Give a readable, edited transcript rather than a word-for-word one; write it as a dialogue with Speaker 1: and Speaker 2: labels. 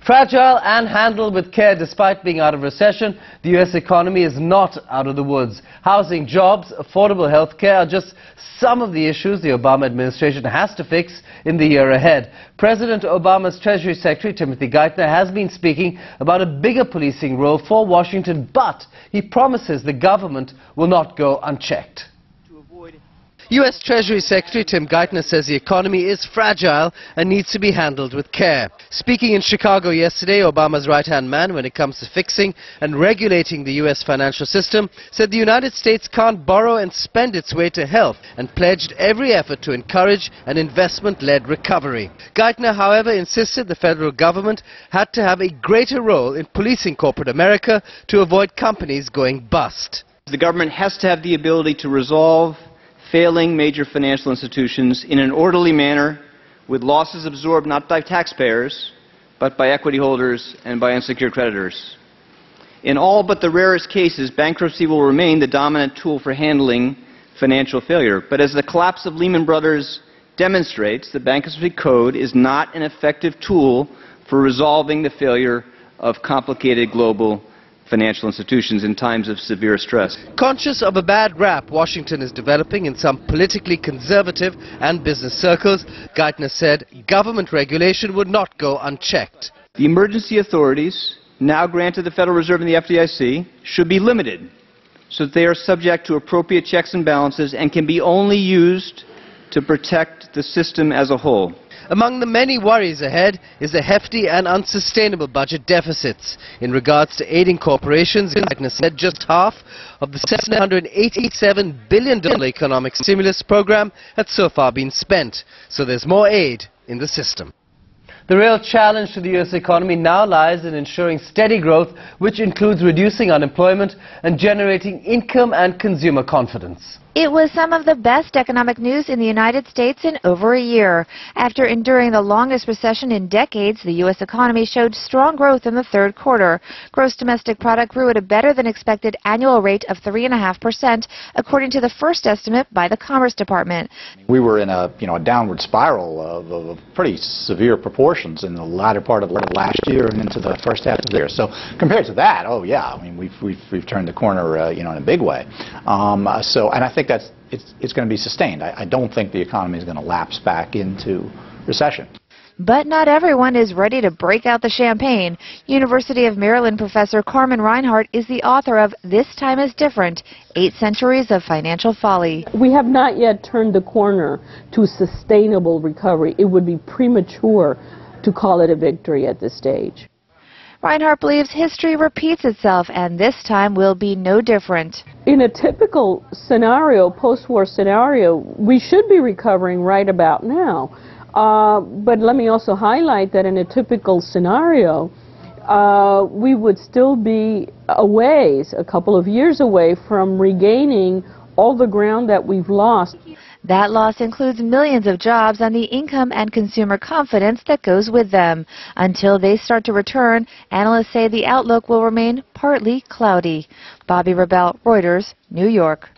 Speaker 1: Fragile and handled with care despite being out of recession, the U.S. economy is not out of the woods. Housing, jobs, affordable health care are just some of the issues the Obama administration has to fix in the year ahead. President Obama's Treasury Secretary Timothy Geithner has been speaking about a bigger policing role for Washington, but he promises the government will not go unchecked. U.S. Treasury Secretary Tim Geithner says the economy is fragile and needs to be handled with care. Speaking in Chicago yesterday, Obama's right-hand man when it comes to fixing and regulating the U.S. financial system said the United States can't borrow and spend its way to health and pledged every effort to encourage an investment-led recovery. Geithner, however, insisted the federal government had to have a greater role in policing corporate America to avoid companies going bust.
Speaker 2: The government has to have the ability to resolve failing major financial institutions in an orderly manner with losses absorbed not by taxpayers but by equity holders and by unsecured creditors. In all but the rarest cases, bankruptcy will remain the dominant tool for handling financial failure. But as the collapse of Lehman Brothers demonstrates, the Bankruptcy Code is not an effective tool for resolving the failure of complicated global financial institutions in times of severe stress.
Speaker 1: Conscious of a bad rap Washington is developing in some politically conservative and business circles, Geithner said government regulation would not go unchecked.
Speaker 2: The emergency authorities, now granted the Federal Reserve and the FDIC, should be limited so that they are subject to appropriate checks and balances and can be only used to protect the system as a whole.
Speaker 1: Among the many worries ahead is the hefty and unsustainable budget deficits. In regards to aiding corporations, Geithner said just half of the $787 billion economic stimulus program had so far been spent. So there's more aid in the system. The real challenge to the U.S. economy now lies in ensuring steady growth, which includes reducing unemployment and generating income and consumer confidence.
Speaker 3: It was some of the best economic news in the United States in over a year. After enduring the longest recession in decades, the U.S. economy showed strong growth in the third quarter. Gross domestic product grew at a better-than-expected annual rate of 3.5%, according to the first estimate by the Commerce Department.
Speaker 4: We were in a downward spiral of pretty severe proportions in the latter part of last year and into the first half of the year. So compared to that, oh yeah, I mean we've turned the corner, in a big way. And I think it's going to be sustained. I don't think the economy is going to lapse back into recession.
Speaker 3: But not everyone is ready to break out the champagne. University of Maryland professor Carmen Reinhart is the author of This Time is Different, 8 Centuries of Financial Folly.
Speaker 5: We have not yet turned the corner to sustainable recovery. It would be premature to call it a victory at this stage.
Speaker 3: Reinhart believes history repeats itself, and this time will be no different.
Speaker 5: In a typical scenario, post-war scenario, we should be recovering right about now. But let me also highlight that in a typical scenario, we would still be a couple of years away from regaining all the ground that we've lost.
Speaker 3: That loss includes millions of jobs and the income and consumer confidence that goes with them. Until they start to return, analysts say the outlook will remain partly cloudy. Bobby Rebell, Reuters, New York.